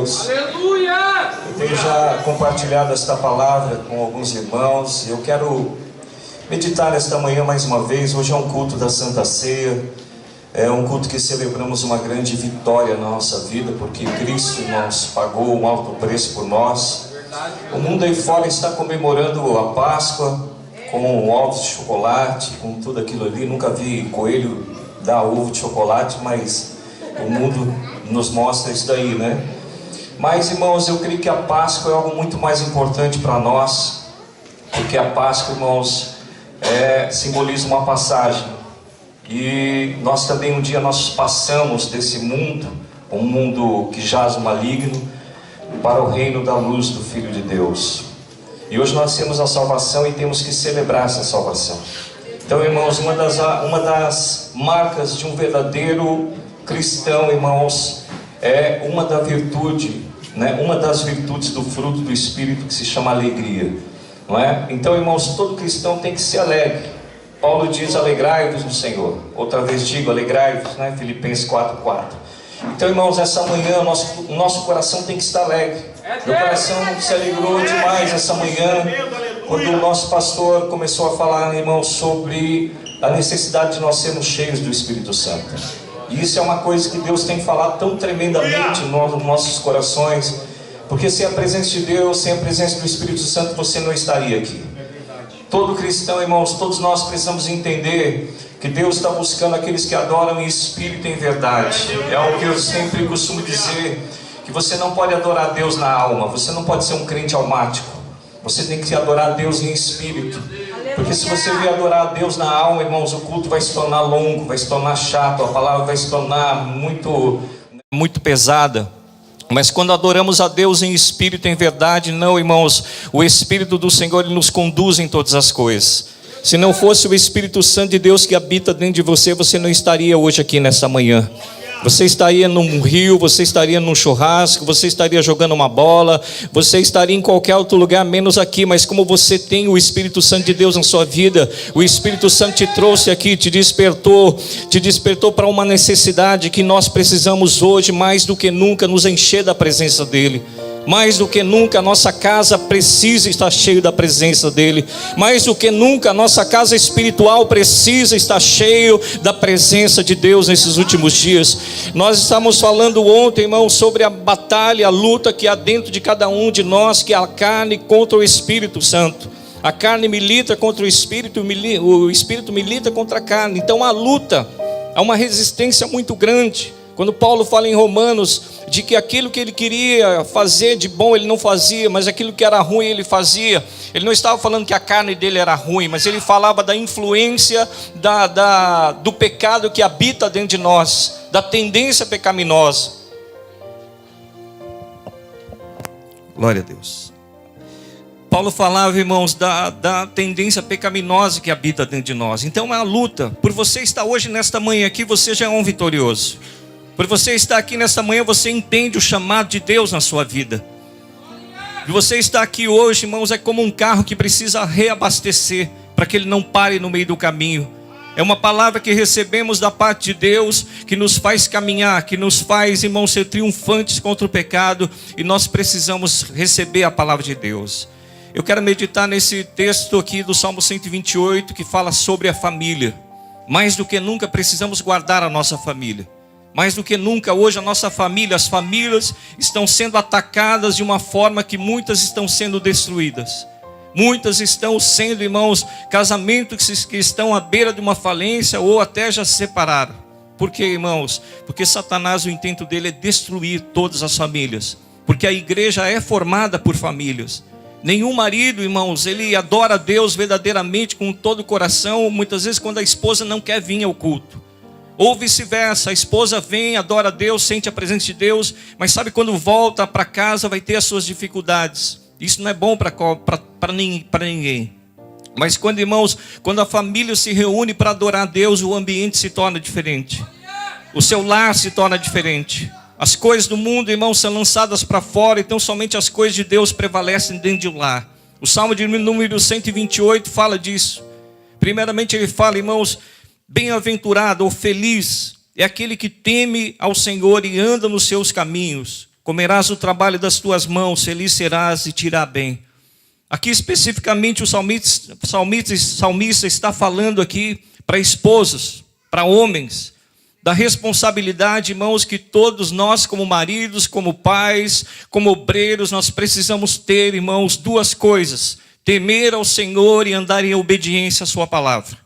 Deus. Aleluia! Eu tenho já compartilhado esta palavra com alguns irmãos. Eu quero meditar nesta manhã mais uma vez. Hoje é um culto da Santa Ceia. É um culto que celebramos uma grande vitória na nossa vida, porque Cristo, irmãos, pagou um alto preço por nós. O mundo aí fora está comemorando a Páscoa com ovos de chocolate, com tudo aquilo ali. Nunca vi coelho dar ovo de chocolate, mas o mundo nos mostra isso daí, né? Mas, irmãos, eu creio que a Páscoa é algo muito mais importante para nós, porque a Páscoa, irmãos, simboliza uma passagem. E nós também um dia nós passamos desse mundo, um mundo que jaz no maligno, para o reino da luz do Filho de Deus. E hoje nós temos a salvação e temos que celebrar essa salvação. Então, irmãos, uma das marcas de um verdadeiro cristão, irmãos, é uma das virtudes do fruto do Espírito, que se chama alegria, não é? Então, irmãos, todo cristão tem que ser alegre. Paulo diz: alegrai-vos no Senhor. Outra vez digo, alegrai-vos, né? Filipenses 4:4. Então, irmãos, essa manhã o nosso coração tem que estar alegre. Meu coração se alegrou demais essa manhã, quando o nosso pastor começou a falar, irmãos, sobre a necessidade de nós sermos cheios do Espírito Santo. E isso é uma coisa que Deus tem falado tão tremendamente nos nossos corações, porque sem a presença de Deus, sem a presença do Espírito Santo, você não estaria aqui. Todo cristão, irmãos, todos nós precisamos entender que Deus está buscando aqueles que adoram em espírito e em verdade. É algo que eu sempre costumo dizer, que você não pode adorar Deus na alma, você não pode ser um crente almático, você tem que adorar Deus em espírito. Porque se você vier adorar a Deus na alma, irmãos, o culto vai se tornar longo, vai se tornar chato, a palavra vai se tornar muito pesada. Mas quando adoramos a Deus em espírito e em verdade, não, irmãos, o Espírito do Senhor, Ele nos conduz em todas as coisas. Se não fosse o Espírito Santo de Deus que habita dentro de você, você não estaria hoje aqui nessa manhã. Você estaria num rio, você estaria num churrasco, você estaria jogando uma bola, você estaria em qualquer outro lugar, menos aqui. Mas como você tem o Espírito Santo de Deus na sua vida, o Espírito Santo te trouxe aqui, te despertou para uma necessidade que nós precisamos hoje, mais do que nunca, nos encher da presença dEle. Mais do que nunca a nossa casa precisa estar cheia da presença dEle. Mais do que nunca a nossa casa espiritual precisa estar cheia da presença de Deus nesses últimos dias. Nós estávamos falando ontem, irmão, sobre a batalha, a luta que há dentro de cada um de nós, que é a carne contra o Espírito Santo. A carne milita contra o Espírito milita contra a carne. Então há luta, há uma resistência muito grande. Quando Paulo fala em Romanos de que aquilo que ele queria fazer de bom ele não fazia, mas aquilo que era ruim ele fazia, ele não estava falando que a carne dele era ruim, mas ele falava da influência do pecado que habita dentro de nós, da tendência pecaminosa. Glória a Deus. Paulo falava, irmãos, da tendência pecaminosa que habita dentro de nós. Então é uma luta. Por você estar hoje nesta manhã aqui, você já é um vitorioso. Por você estar aqui nesta manhã, você entende o chamado de Deus na sua vida. E você estar aqui hoje, irmãos, é como um carro que precisa reabastecer, para que ele não pare no meio do caminho. É uma palavra que recebemos da parte de Deus, que nos faz caminhar, que nos faz, irmãos, ser triunfantes contra o pecado. E nós precisamos receber a palavra de Deus. Eu quero meditar nesse texto aqui do Salmo 128, que fala sobre a família. Mais do que nunca precisamos guardar a nossa família. Mais do que nunca hoje a nossa família, as famílias estão sendo atacadas de uma forma que muitas estão sendo destruídas. Muitas estão sendo, irmãos, casamentos que estão à beira de uma falência ou até já se separaram. Por quê, irmãos? Porque Satanás, o intento dele é destruir todas as famílias. Porque a igreja é formada por famílias. Nenhum marido, irmãos, ele adora a Deus verdadeiramente com todo o coração, muitas vezes quando a esposa não quer vir ao culto. Ou vice-versa, a esposa vem, adora a Deus, sente a presença de Deus, mas sabe, quando volta para casa vai ter as suas dificuldades. Isso não é bom para ninguém. Mas quando, irmãos, quando a família se reúne para adorar a Deus, o ambiente se torna diferente. O seu lar se torna diferente. As coisas do mundo, irmãos, são lançadas para fora, então somente as coisas de Deus prevalecem dentro de um lar. O Salmo de número 128 fala disso. Primeiramente ele fala, irmãos, bem-aventurado ou feliz é aquele que teme ao Senhor e anda nos seus caminhos. comerás o trabalho das tuas mãos, feliz serás e te irá bem. Aqui especificamente o salmista está falando aqui para esposos, para homens, da responsabilidade, irmãos, que todos nós como maridos, como pais, como obreiros, nós precisamos ter, irmãos, duas coisas: temer ao Senhor e andar em obediência à sua palavra.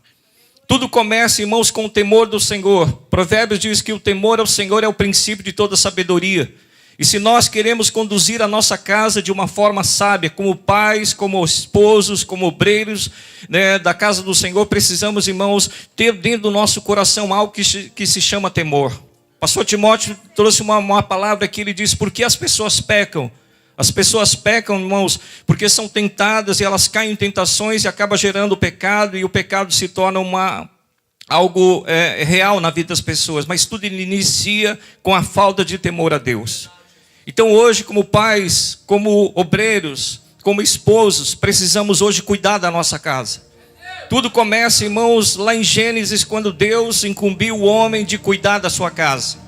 Tudo começa, irmãos, com o temor do Senhor. Provérbios diz que o temor ao Senhor é o princípio de toda sabedoria. E se nós queremos conduzir a nossa casa de uma forma sábia, como pais, como esposos, como obreiros, né, da casa do Senhor, precisamos, irmãos, ter dentro do nosso coração algo que se chama temor. Pastor Timóteo trouxe uma palavra que ele diz: por que as pessoas pecam? As pessoas pecam, irmãos, porque são tentadas e elas caem em tentações e acaba gerando o pecado, e o pecado se torna algo real na vida das pessoas. Mas tudo inicia com a falta de temor a Deus. Então hoje, como pais, como obreiros, como esposos, precisamos hoje cuidar da nossa casa. Tudo começa, irmãos, lá em Gênesis, quando Deus incumbiu o homem de cuidar da sua casa.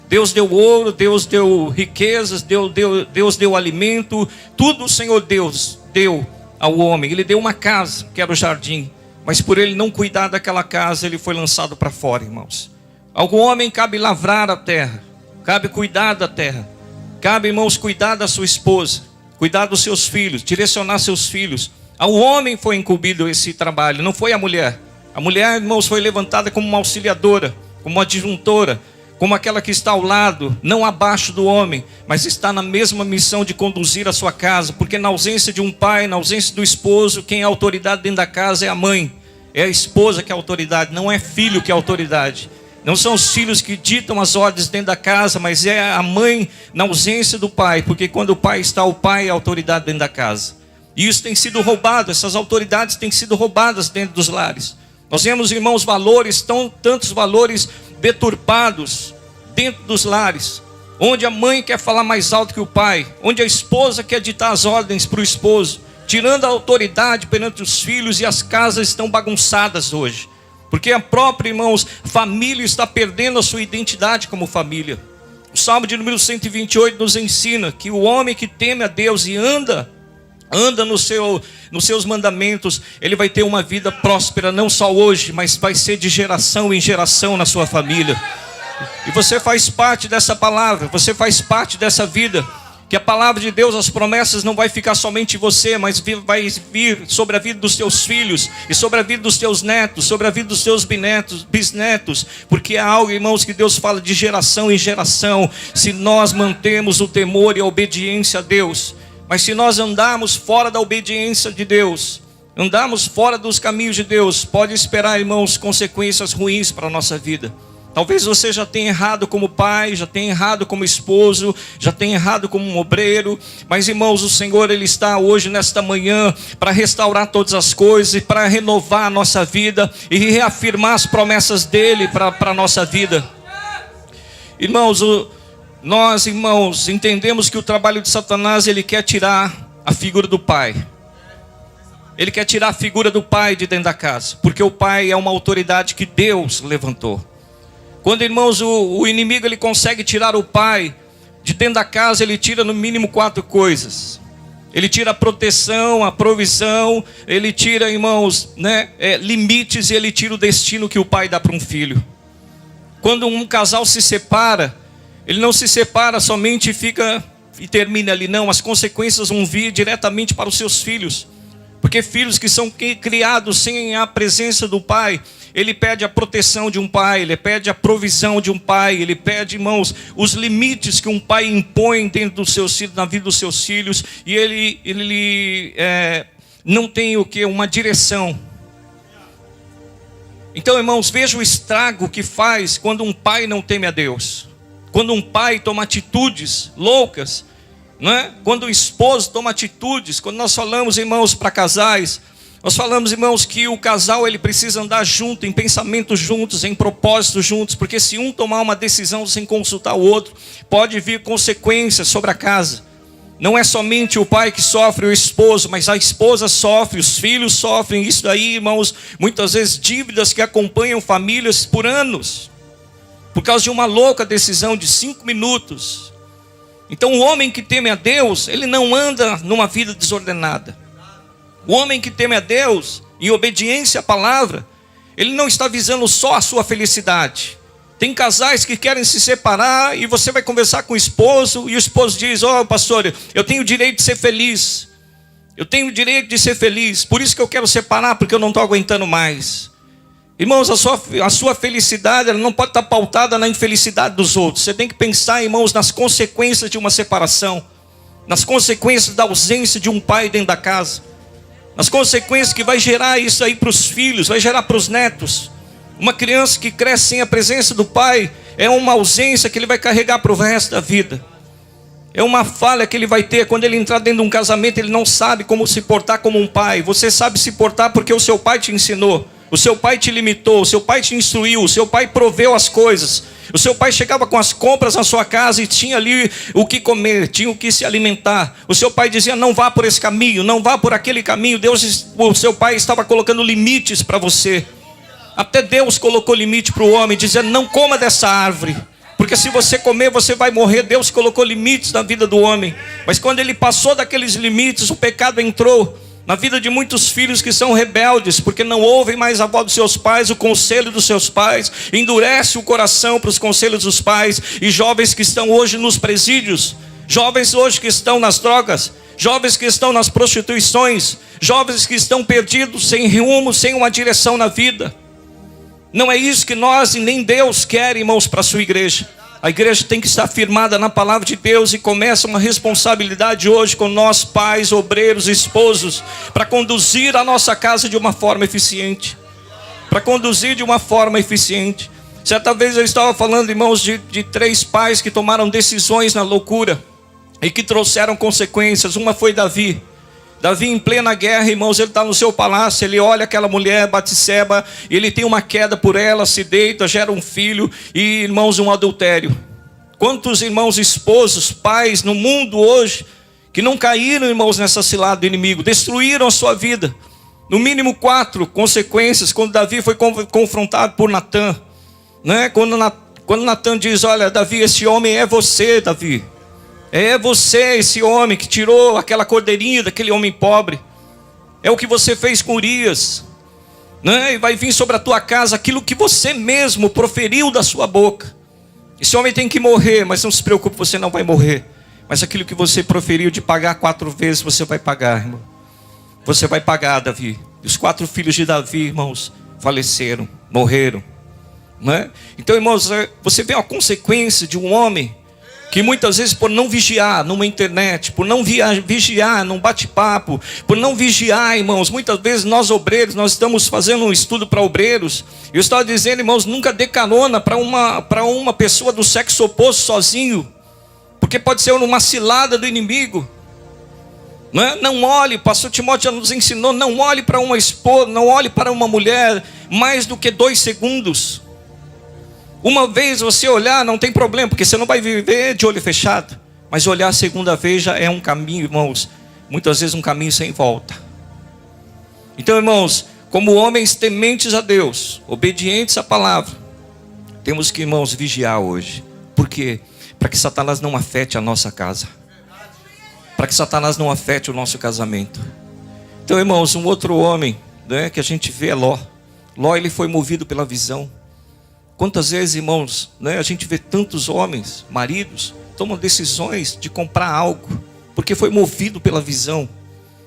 Deus deu ouro, Deus deu riquezas, Deus deu alimento, tudo o Senhor Deus deu ao homem. Ele deu uma casa, que era o jardim, mas por ele não cuidar daquela casa, ele foi lançado para fora, irmãos. Ao homem cabe lavrar a terra, cabe cuidar da terra. Cabe, irmãos, cuidar da sua esposa, cuidar dos seus filhos, direcionar seus filhos. Ao homem foi incumbido esse trabalho, não foi a mulher. A mulher, irmãos, foi levantada como uma auxiliadora, como uma adjuntora, como aquela que está ao lado, não abaixo do homem, mas está na mesma missão de conduzir a sua casa. Porque na ausência de um pai, na ausência do esposo, quem é autoridade dentro da casa é a mãe. É a esposa que é a autoridade, não é filho que é a autoridade. Não são os filhos que ditam as ordens dentro da casa, mas é a mãe na ausência do pai. Porque quando o pai está, o pai é a autoridade dentro da casa. E isso tem sido roubado, essas autoridades têm sido roubadas dentro dos lares. Nós vemos, irmãos, tantos valores deturpados dentro dos lares. Onde a mãe quer falar mais alto que o pai. Onde a esposa quer ditar as ordens para o esposo. Tirando a autoridade perante os filhos, e as casas estão bagunçadas hoje. Porque a própria, irmãos, família está perdendo a sua identidade como família. O Salmo de número 128 nos ensina que o homem que teme a Deus e anda nos seus mandamentos, ele vai ter uma vida próspera, não só hoje, mas vai ser de geração em geração na sua família. E você faz parte dessa palavra, você faz parte dessa vida. Que a palavra de Deus, as promessas não vai ficar somente em você, mas vai vir sobre a vida dos teus filhos, e sobre a vida dos teus netos, sobre a vida dos teus bisnetos, porque é algo, irmãos, que Deus fala de geração em geração, se nós mantemos o temor e a obediência a Deus. Mas se nós andarmos fora da obediência de Deus, andarmos fora dos caminhos de Deus, pode esperar, irmãos, consequências ruins para a nossa vida. Talvez você já tenha errado como pai, já tenha errado como esposo, já tenha errado como um obreiro. Mas, irmãos, o Senhor, Ele está hoje, nesta manhã, para restaurar todas as coisas e para renovar a nossa vida e reafirmar as promessas dEle para a nossa vida. Irmãos, nós, irmãos, entendemos que o trabalho de Satanás, ele quer tirar a figura do pai. Ele quer tirar a figura do pai de dentro da casa, porque o pai é uma autoridade que Deus levantou. Quando, irmãos, o inimigo ele consegue tirar o pai de dentro da casa, ele tira no mínimo 4 coisas. Ele tira a proteção, a provisão, ele tira, irmãos, limites, e ele tira o destino que o pai dá para um filho. Quando um casal se separa, ele não se separa somente e termina ali, não. As consequências vão vir diretamente para os seus filhos. Porque filhos que são criados sem a presença do pai, ele pede a proteção de um pai, ele pede a provisão de um pai, ele pede, irmãos, os limites que um pai impõe dentro dos seus filhos, na vida dos seus filhos, e ele não tem uma direção. Então, irmãos, veja o estrago que faz quando um pai não teme a Deus, quando um pai toma atitudes loucas, não é? Quando o esposo toma atitudes. Quando nós falamos, irmãos, para casais, nós falamos, irmãos, que o casal ele precisa andar junto, em pensamentos juntos, em propósitos juntos, porque se um tomar uma decisão sem consultar o outro, pode vir consequências sobre a casa. Não é somente o pai que sofre, o esposo, mas a esposa sofre, os filhos sofrem. Isso daí, irmãos, muitas vezes dívidas que acompanham famílias por anos, por causa de uma louca decisão de 5 minutos. Então o homem que teme a Deus, ele não anda numa vida desordenada. O homem que teme a Deus, em obediência à palavra, ele não está visando só a sua felicidade. Tem casais que querem se separar e você vai conversar com o esposo e o esposo diz: pastor, eu tenho o direito de ser feliz. Eu tenho o direito de ser feliz, por isso que eu quero separar, porque eu não estou aguentando mais. Irmãos, a sua felicidade ela não pode estar pautada na infelicidade dos outros. Você tem que pensar, irmãos, nas consequências de uma separação, nas consequências da ausência de um pai dentro da casa, nas consequências que vai gerar isso aí para os filhos, vai gerar para os netos. Uma criança que cresce sem a presença do pai é uma ausência que ele vai carregar para o resto da vida. É uma falha que ele vai ter quando ele entrar dentro de um casamento. Ele não sabe como se portar como um pai. Você sabe se portar porque o seu pai te ensinou, o seu pai te limitou, o seu pai te instruiu, o seu pai proveu as coisas. O seu pai chegava com as compras na sua casa e tinha ali o que comer, tinha o que se alimentar. O seu pai dizia: não vá por esse caminho, não vá por aquele caminho. O seu pai estava colocando limites para você. Até Deus colocou limite para o homem, dizendo: não coma dessa árvore, porque se você comer você vai morrer. Deus colocou limites na vida do homem. Mas quando ele passou daqueles limites, o pecado entrou na vida de muitos filhos que são rebeldes, porque não ouvem mais a voz dos seus pais, o conselho dos seus pais, endurece o coração para os conselhos dos pais. E jovens que estão hoje nos presídios, jovens hoje que estão nas drogas, jovens que estão nas prostituições, jovens que estão perdidos, sem rumo, sem uma direção na vida. Não é isso que nós e nem Deus quer, irmãos, para a sua igreja. A igreja tem que estar firmada na palavra de Deus e começa uma responsabilidade hoje com nós, pais, obreiros, esposos, para conduzir a nossa casa de uma forma eficiente. Para conduzir de uma forma eficiente. Certa vez eu estava falando, irmãos, de 3 pais que tomaram decisões na loucura e que trouxeram consequências. Uma foi Davi. Davi em plena guerra, irmãos, ele está no seu palácio, ele olha aquela mulher, Batseba, ele tem uma queda por ela, se deita, gera um filho e, irmãos, um adultério. Quantos irmãos, esposos, pais no mundo hoje que não caíram, irmãos, nessa cilada do inimigo, destruíram a sua vida. No mínimo 4 consequências quando Davi foi confrontado por Natã, né? Quando Natã diz: olha, Davi, esse homem é você, Davi. É você, esse homem que tirou aquela cordeirinha daquele homem pobre. É o que você fez com Urias, né? E vai vir sobre a tua casa aquilo que você mesmo proferiu da sua boca. Esse homem tem que morrer, mas não se preocupe, você não vai morrer. Mas aquilo que você proferiu de pagar 4 vezes, você vai pagar, irmão. Você vai pagar, Davi. E os 4 filhos de Davi, irmãos, faleceram, morreram, né? Então, irmãos, você vê a consequência de um homem que muitas vezes, por não vigiar numa internet, por não vigiar num bate-papo, por não vigiar, irmãos, muitas vezes nós obreiros, nós estamos fazendo um estudo para obreiros. Eu estava dizendo, irmãos, nunca dê carona para uma pessoa do sexo oposto sozinho, porque pode ser uma cilada do inimigo. Não olhe, o pastor Timóteo já nos ensinou, não olhe para uma esposa, não olhe para uma mulher mais do que 2 segundos. Uma vez você olhar não tem problema, porque você não vai viver de olho fechado. Mas olhar a segunda vez já é um caminho, irmãos, muitas vezes um caminho sem volta. Então, irmãos, como homens tementes a Deus, obedientes à palavra, temos que, irmãos, vigiar hoje. Por quê? Para que Satanás não afete a nossa casa, para que Satanás não afete o nosso casamento. Então, irmãos, um outro homem, né, que a gente vê é Ló. Ló, ele foi movido pela visão. Quantas vezes, irmãos, né, a gente vê tantos homens, maridos, tomam decisões de comprar algo, porque foi movido pela visão,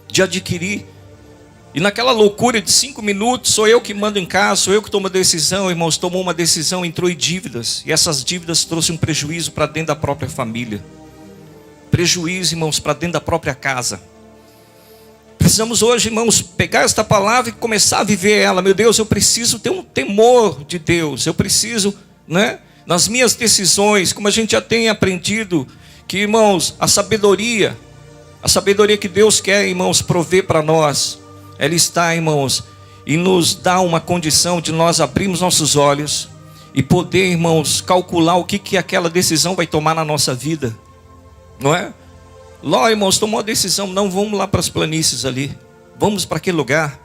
de adquirir. E naquela loucura de 5 minutos, sou eu que mando em casa, sou eu que tomo a decisão, irmãos, tomou uma decisão, entrou em dívidas. E essas dívidas trouxeram um prejuízo para dentro da própria família. Prejuízo, irmãos, para dentro da própria casa. Precisamos hoje, irmãos, pegar esta palavra e começar a viver ela. Meu Deus, eu preciso ter um temor de Deus. Eu preciso, né, nas minhas decisões, como a gente já tem aprendido, que, irmãos, a sabedoria que Deus quer, irmãos, prover para nós, ela está, irmãos, e nos dá uma condição de nós abrirmos nossos olhos e poder, irmãos, calcular o que aquela decisão vai tomar na nossa vida, não é? Ló, irmãos, tomou a decisão, não vamos lá para as planícies ali, vamos para aquele lugar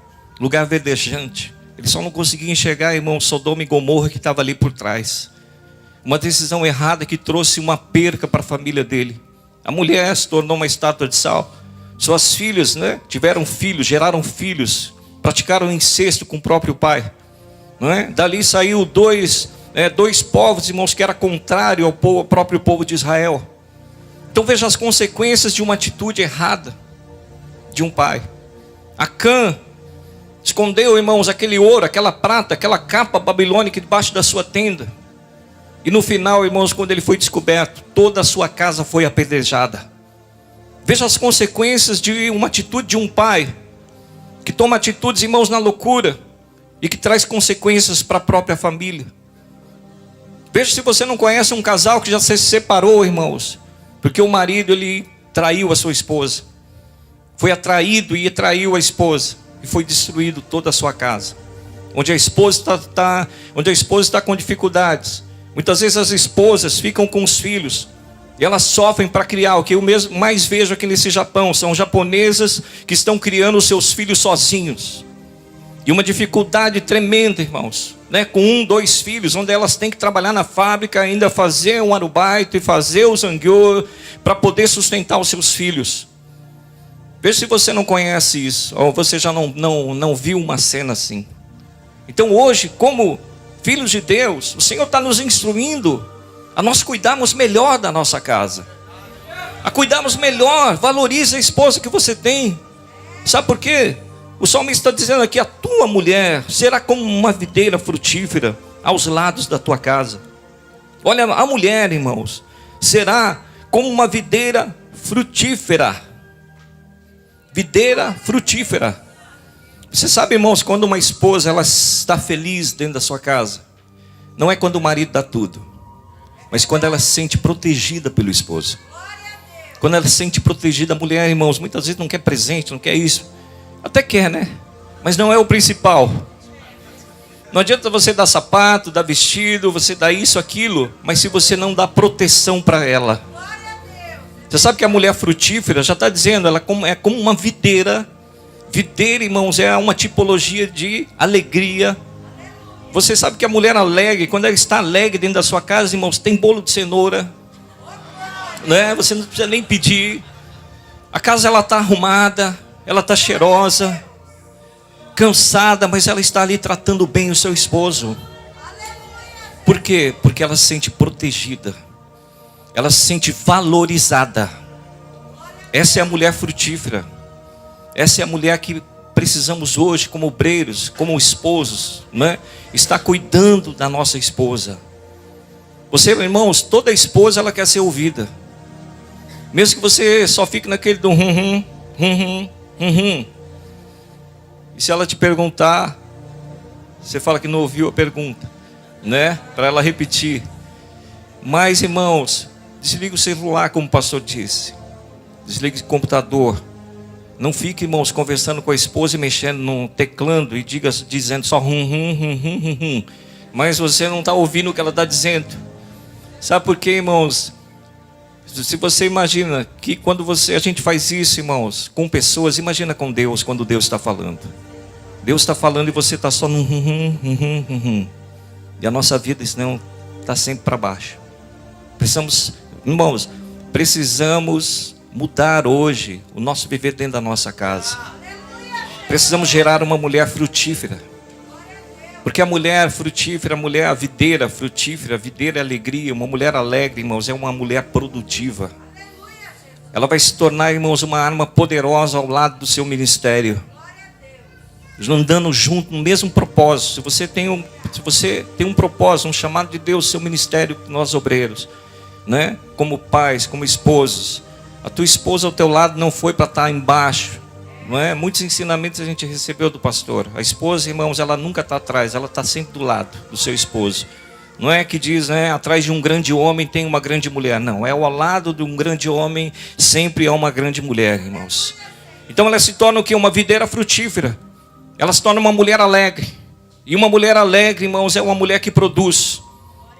verdejante. Ele só não conseguia enxergar, irmão, Sodoma e Gomorra que estava ali por trás. Uma decisão errada que trouxe uma perca para a família dele. A mulher se tornou uma estátua de sal. Suas filhas, né, tiveram filhos, geraram filhos, praticaram incesto com o próprio pai. Não é? Dali saiu dois povos, irmãos, que era contrário ao próprio povo de Israel. Então veja as consequências de uma atitude errada de um pai. Acã escondeu, irmãos, aquele ouro, aquela prata, aquela capa babilônica debaixo da sua tenda. E no final, irmãos, quando ele foi descoberto, toda a sua casa foi apedrejada. Veja as consequências de uma atitude de um pai que toma atitudes, irmãos, na loucura e que traz consequências para a própria família. Veja se você não conhece um casal que já se separou, irmãos, porque o marido, ele traiu a sua esposa. Foi atraído e traiu a esposa e foi destruído toda a sua casa. Onde a esposa está com dificuldades. Muitas vezes as esposas ficam com os filhos e elas sofrem para criar. O que eu mesmo mais vejo aqui nesse Japão são japonesas que estão criando os seus filhos sozinhos. E uma dificuldade tremenda, irmãos, né? Com 1, 2 filhos, onde elas têm que trabalhar na fábrica, ainda fazer um arubaito e fazer o zangyo para poder sustentar os seus filhos. Veja se você não conhece isso, ou você já não viu uma cena assim. Então hoje, como filhos de Deus, o Senhor está nos instruindo a nós cuidarmos melhor da nossa casa, a cuidarmos melhor. Valorize a esposa que você tem. Sabe por quê? O salmista está dizendo aqui: a tua mulher será como uma videira frutífera aos lados da tua casa. Olha, a mulher, irmãos, será como uma videira frutífera. Videira frutífera. Você sabe, irmãos, quando uma esposa ela está feliz dentro da sua casa, não é quando o marido dá tudo, mas quando ela se sente protegida pelo esposo. Quando ela se sente protegida, a mulher, irmãos, muitas vezes não quer presente, não quer isso. Até quer, né? Mas não é o principal. Não adianta você dar sapato, dar vestido, você dar isso, aquilo, mas se você não dá proteção para ela. Você sabe que a mulher frutífera, já está dizendo, ela é como uma videira. Videira, irmãos, é uma tipologia de alegria. Você sabe que a mulher alegre, quando ela está alegre dentro da sua casa, irmãos, tem bolo de cenoura, né? Você não precisa nem pedir. A casa ela está arrumada, ela está cheirosa, cansada, mas ela está ali tratando bem o seu esposo. Por quê? Porque ela se sente protegida, ela se sente valorizada. Essa é a mulher frutífera. Essa é a mulher que precisamos hoje, como obreiros, como esposos, né? Está cuidando da nossa esposa. Você, irmãos, toda esposa ela quer ser ouvida. Mesmo que você só fique naquele do E se ela te perguntar, você fala que não ouviu a pergunta, né? Para ela repetir. Mas, irmãos, desligue o celular, como o pastor disse. Desligue o computador. Não fique, irmãos, conversando com a esposa e mexendo no teclado e dizendo só mas você não está ouvindo o que ela está dizendo. Sabe por quê, irmãos? Se você imagina que quando a gente faz isso, irmãos, com pessoas, imagina com Deus, quando Deus está falando. Deus está falando e você está só no E a nossa vida, senão, está sempre para baixo. Irmãos, precisamos mudar hoje o nosso viver dentro da nossa casa. Precisamos gerar uma mulher frutífera. Porque a mulher frutífera, a videira frutífera, videira é alegria, uma mulher alegre, irmãos, é uma mulher produtiva. Ela vai se tornar, irmãos, uma arma poderosa ao lado do seu ministério. Andando junto no mesmo propósito. Se você tem um propósito, um chamado de Deus, seu ministério, nós obreiros, né? Como pais, como esposos. A tua esposa ao teu lado não foi para estar embaixo, não é? Muitos ensinamentos a gente recebeu do pastor. A esposa, irmãos, ela nunca está atrás, ela está sempre do lado do seu esposo. Não é que diz, né, atrás de um grande homem tem uma grande mulher. Não, é ao lado de um grande homem sempre há uma grande mulher, irmãos. Então ela se torna o quê? Uma videira frutífera. Ela se torna uma mulher alegre. E uma mulher alegre, irmãos, é uma mulher que produz.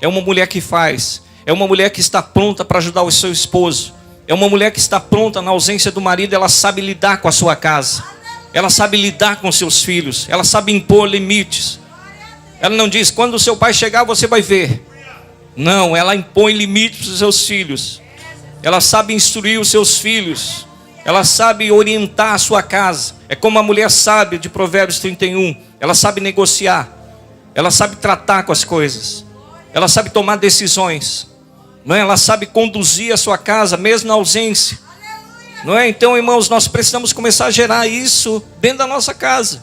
É uma mulher que faz. É uma mulher que está pronta para ajudar o seu esposo. É uma mulher que está pronta na ausência do marido. Ela sabe lidar com a sua casa. Ela sabe lidar com seus filhos. Ela sabe impor limites. Ela não diz, quando o seu pai chegar você vai ver. Não, ela impõe limites para os seus filhos. ela sabe instruir os seus filhos, ela sabe orientar a sua casa. É como a mulher sábia de Provérbios 31, ela sabe negociar, ela sabe tratar com as coisas, ela sabe tomar decisões, não é? Ela sabe conduzir a sua casa mesmo na ausência, não é? Então, irmãos, nós precisamos começar a gerar isso dentro da nossa casa.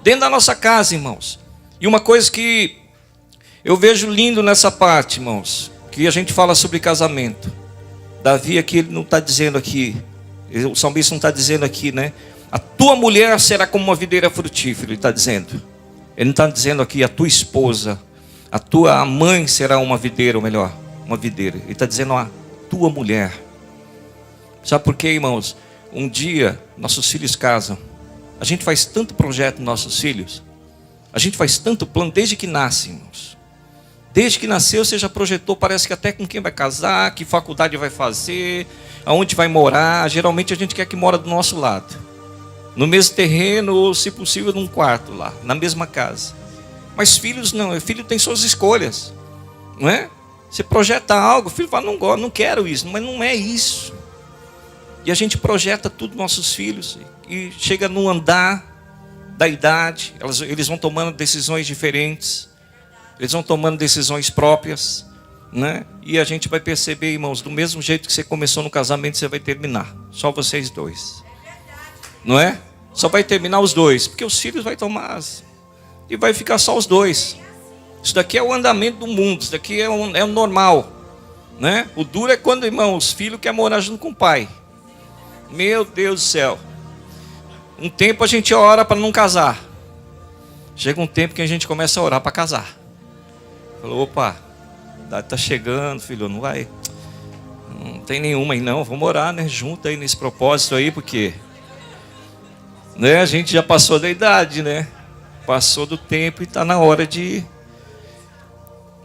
Dentro da nossa casa, irmãos. E uma coisa que eu vejo lindo nessa parte, irmãos, que a gente fala sobre casamento. Davi aqui, ele não está dizendo aqui, o salmista não está dizendo aqui, né? A tua mulher será como uma videira frutífera, ele está dizendo. Ele não está dizendo aqui a tua esposa, a tua mãe será uma videira, ou melhor, uma videira. Ele está dizendo a tua mulher. Sabe por quê, irmãos? Um dia, nossos filhos casam. A gente faz tanto projeto nos nossos filhos. A gente faz tanto plano desde que nasce, irmãos. Desde que nasceu, você já projetou, parece que até com quem vai casar, que faculdade vai fazer, aonde vai morar. Geralmente a gente quer que mora do nosso lado. No mesmo terreno, ou se possível, num quarto lá, na mesma casa. Mas filhos não, filho tem suas escolhas. Não é? Você projeta algo, o filho fala, não gosto, não quero isso, mas não é isso. E a gente projeta tudo nos nossos filhos. E chega no andar da idade, eles vão tomando decisões diferentes. Eles vão tomando decisões próprias, né? E a gente vai perceber, irmãos, do mesmo jeito que você começou no casamento, você vai terminar. Só vocês dois. Não é? Só vai terminar os dois. Porque os filhos vão tomar. E vai ficar só os dois. Isso daqui é o andamento do mundo. Isso daqui é o normal. Né? O duro é quando, irmão, os filhos querem morar junto com o pai. Meu Deus do céu. Um tempo a gente ora para não casar. Chega um tempo que a gente começa a orar para casar. Falou, opa, a idade está chegando, filho, não vai. Não tem nenhuma aí não, vamos orar, né? Junto aí nesse propósito aí, porque né, a gente já passou da idade, né? Passou do tempo e está na hora de.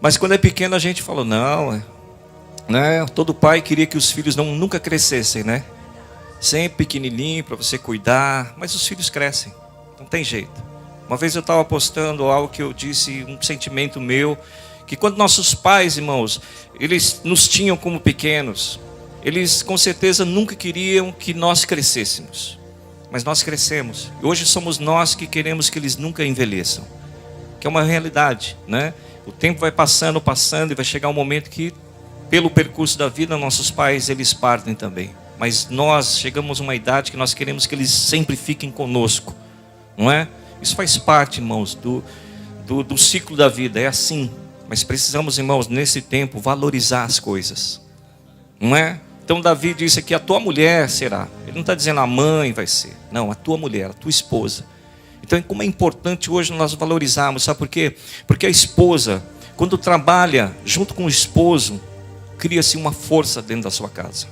Mas quando é pequeno a gente falou, não, né? Todo pai queria que os filhos nunca crescessem, né? Sempre pequenininho para você cuidar, mas os filhos crescem, não tem jeito. Uma vez eu estava postando algo que eu disse, um sentimento meu, que quando nossos pais, irmãos, eles nos tinham como pequenos, eles com certeza nunca queriam que nós crescêssemos, mas nós crescemos. E hoje somos nós que queremos que eles nunca envelheçam, que é uma realidade, né? O tempo vai passando e vai chegar um momento que, pelo percurso da vida, nossos pais, eles partem também. Mas nós chegamos a uma idade que nós queremos que eles sempre fiquem conosco, não é? Isso faz parte, irmãos, do ciclo da vida, é assim. Mas precisamos, irmãos, nesse tempo, valorizar as coisas, não é? Então Davi disse aqui, a tua mulher será. Ele não está dizendo a mãe vai ser. Não, a tua mulher, a tua esposa. Então como é importante hoje nós valorizarmos, sabe por quê? Porque a esposa, quando trabalha junto com o esposo, cria-se uma força dentro da sua casa.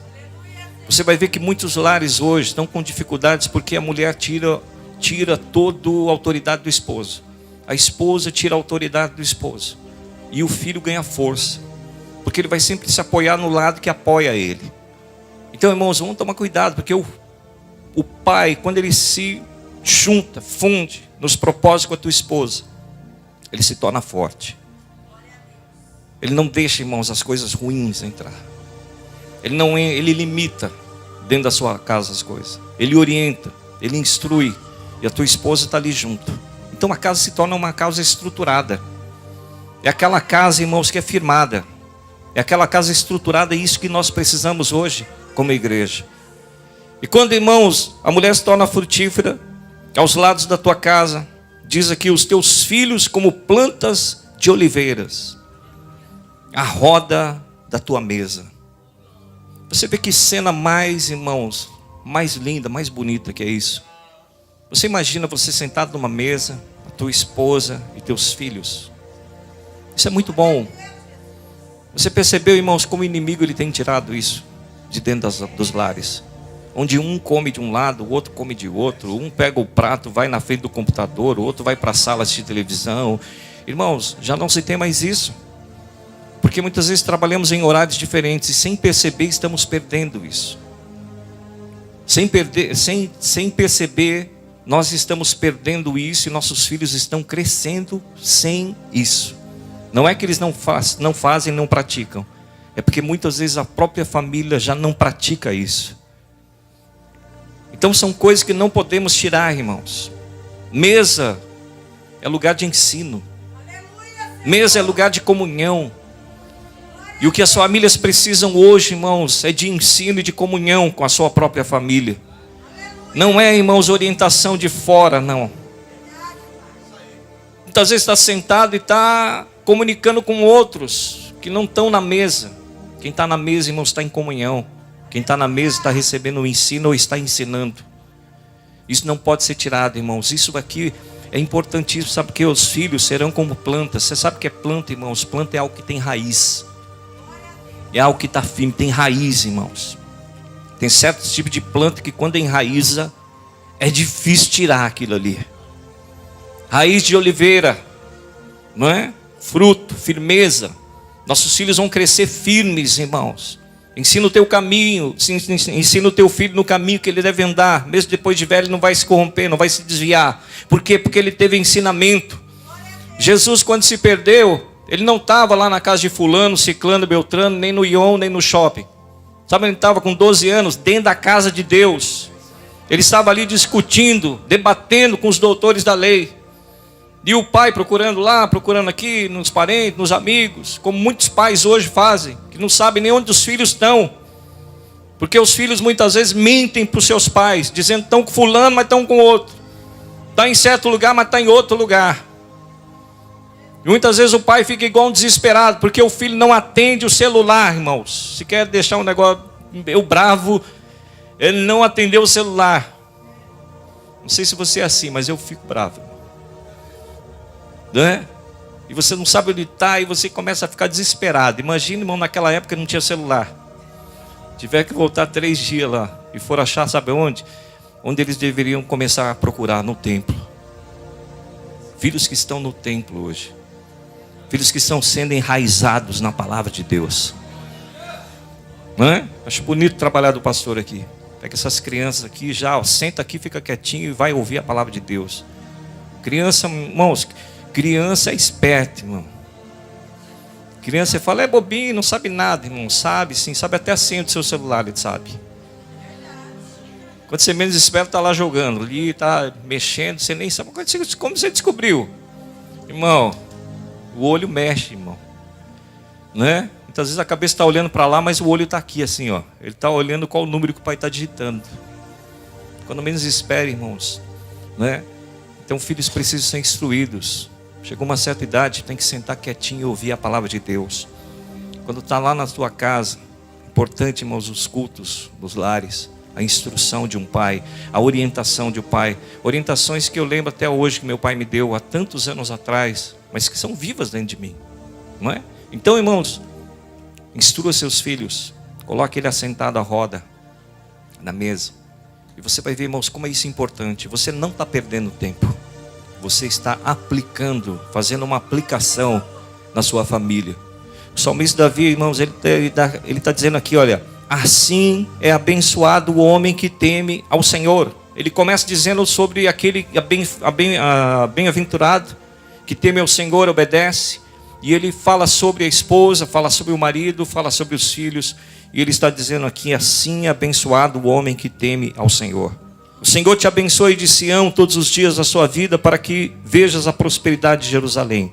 Você vai ver que muitos lares hoje estão com dificuldades porque a mulher tira toda a autoridade do esposo. A esposa tira a autoridade do esposo. E o filho ganha força. Porque ele vai sempre se apoiar no lado que apoia ele. Então, irmãos, vamos tomar cuidado. Porque o pai, quando ele se junta, funde nos propósitos com a tua esposa, ele se torna forte. Ele não deixa, irmãos, as coisas ruins entrar. Ele limita dentro da sua casa as coisas. Ele orienta, ele instrui. E a tua esposa está ali junto. Então a casa se torna uma casa estruturada. É aquela casa, irmãos, que é firmada. É aquela casa estruturada, e isso que nós precisamos hoje como igreja. E quando, irmãos, a mulher se torna frutífera, aos lados da tua casa, diz aqui, os teus filhos como plantas de oliveiras, a roda da tua mesa. Você vê que cena mais, irmãos, mais linda, mais bonita que é isso. Você imagina você sentado numa mesa, a tua esposa e teus filhos. Isso é muito bom. Você percebeu, irmãos, como o inimigo ele tem tirado isso de dentro dos lares? Onde um come de um lado, o outro come de outro. Um pega o prato, vai na frente do computador, o outro vai para a sala assistir televisão. Irmãos, já não se tem mais isso. Porque muitas vezes trabalhamos em horários diferentes e sem perceber estamos perdendo isso. Sem perceber, nós estamos perdendo isso e nossos filhos estão crescendo sem isso. Não é que eles não fazem, não praticam, É porque muitas vezes a própria família já não pratica isso. Então são coisas que não podemos tirar, irmãos. Mesa é lugar de ensino. Mesa é lugar de comunhão. E o que as famílias precisam hoje, irmãos, é de ensino e de comunhão com a sua própria família. Não é, irmãos, orientação de fora, não. Muitas vezes está sentado e está comunicando com outros que não estão na mesa. Quem está na mesa, irmãos, está em comunhão. Quem está na mesa está recebendo o ensino ou está ensinando. Isso não pode ser tirado, irmãos. Isso aqui é importantíssimo, sabe? Porque os filhos serão como plantas. Você sabe o que é planta, irmãos? Planta é algo que tem raiz. É algo que está firme, tem raiz, irmãos. Tem certos tipos de planta que quando enraiza, é difícil tirar aquilo ali. Raiz de oliveira, não é? Fruto, firmeza. Nossos filhos vão crescer firmes, irmãos. Ensina o teu caminho, ensina o teu filho no caminho que ele deve andar. Mesmo depois de velho, ele não vai se corromper, não vai se desviar. Por quê? Porque ele teve ensinamento. Jesus, quando se perdeu, ele não estava lá na casa de fulano, ciclano, beltrano, nem no Ion, nem no shopping. Sabe, ele estava com 12 anos, dentro da casa de Deus. Ele estava ali discutindo, debatendo com os doutores da lei. E o pai procurando lá, procurando aqui, nos parentes, nos amigos, como muitos pais hoje fazem, que não sabem nem onde os filhos estão. Porque os filhos muitas vezes mentem para os seus pais, dizendo que estão com fulano, mas estão com outro. Está em certo lugar, mas está em outro lugar. E muitas vezes o pai fica igual um desesperado, porque o filho não atende o celular, irmãos. Se quer deixar um negócio meio bravo, ele não atendeu o celular. Não sei se você é assim, mas eu fico bravo. Não é? E você não sabe onde está, e você começa a ficar desesperado. Imagina, irmão, naquela época não tinha celular. Tiver que voltar 3 dias lá, e for achar, sabe onde? Onde eles deveriam começar a procurar, no templo. Filhos que estão no templo hoje. Filhos que estão sendo enraizados na palavra de Deus. Não é? Acho bonito trabalhar do pastor aqui. Pega essas crianças aqui, já ó, senta aqui, fica quietinho e vai ouvir a palavra de Deus. Criança, irmãos, criança é esperta, irmão. Criança, você fala, é bobinho, não sabe nada, irmão. Sabe sim, sabe até a senha do seu celular, ele sabe. Quando você menos espera, está lá jogando, ali está mexendo, você nem sabe. Como você descobriu? Irmão, o olho mexe, irmão. Né? Muitas vezes a cabeça está olhando para lá, mas o olho está aqui assim, ó. Ele está olhando qual o número que o pai está digitando. Quando menos espera, irmãos. Né? Então filhos precisam ser instruídos. Chegou uma certa idade, tem que sentar quietinho e ouvir a palavra de Deus. Quando está lá na tua casa, importante, irmãos, os cultos dos lares. A instrução de um pai, a orientação de um pai. Orientações que eu lembro até hoje que meu pai me deu há tantos anos atrás, mas que são vivas dentro de mim. Não é? Então, irmãos, instrua seus filhos. Coloque ele assentado à roda, na mesa. E você vai ver, irmãos, como é isso importante. Você não está perdendo tempo. Você está aplicando, fazendo uma aplicação na sua família. O salmista Davi, irmãos, ele está dizendo aqui, olha: assim é abençoado o homem que teme ao Senhor. Ele começa dizendo sobre aquele bem-aventurado que teme ao Senhor, obedece. E ele fala sobre a esposa, fala sobre o marido, fala sobre os filhos. E ele está dizendo aqui: assim é abençoado o homem que teme ao Senhor. O Senhor te abençoe de Sião todos os dias da sua vida, para que vejas a prosperidade de Jerusalém.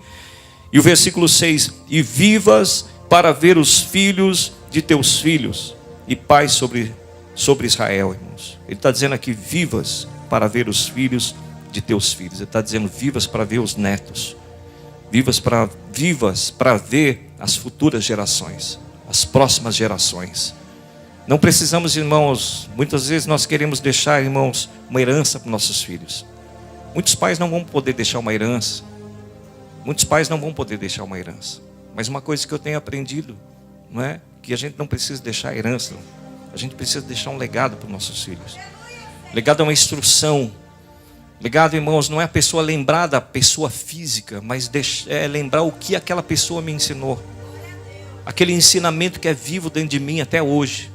E o versículo 6: e vivas para ver os filhos de teus filhos, e paz sobre Israel, irmãos. Ele está dizendo aqui: vivas para ver os filhos de teus filhos. Ele está dizendo: vivas para ver os netos. Vivas para ver as futuras gerações, as próximas gerações. Não precisamos, irmãos, muitas vezes nós queremos deixar, irmãos, uma herança para nossos filhos. Muitos pais não vão poder deixar uma herança. Muitos pais não vão poder deixar uma herança. Mas uma coisa que eu tenho aprendido, não é? Que a gente não precisa deixar herança. A gente precisa deixar um legado para os nossos filhos. Legado é uma instrução. Legado, irmãos, não é a pessoa lembrar da pessoa física, mas é lembrar o que aquela pessoa me ensinou. Aquele ensinamento que é vivo dentro de mim até hoje.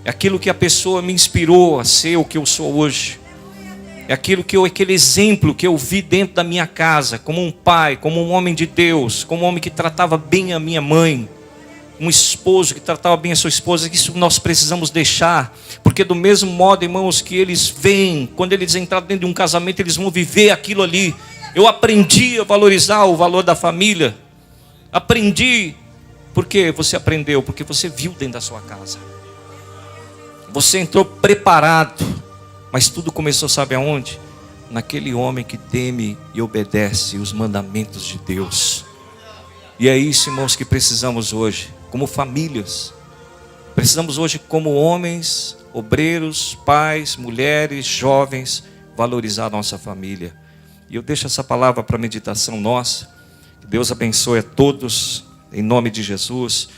É aquilo que a pessoa me inspirou a ser o que eu sou hoje. É aquele exemplo que eu vi dentro da minha casa, como um pai, como um homem de Deus, como um homem que tratava bem a minha mãe. um esposo que tratava bem a sua esposa, isso nós precisamos deixar, porque do mesmo modo, irmãos, que eles vêm, quando eles entraram dentro de um casamento, eles vão viver aquilo ali. Eu aprendi a valorizar o valor da família, aprendi, porque você aprendeu, porque você viu dentro da sua casa, você entrou preparado, mas tudo começou, sabe aonde? Naquele homem que teme e obedece os mandamentos de Deus. E é isso, irmãos, que precisamos hoje, como famílias. Precisamos hoje, como homens, obreiros, pais, mulheres, jovens, valorizar a nossa família. E eu deixo essa palavra para meditação nossa. Que Deus abençoe a todos, em nome de Jesus.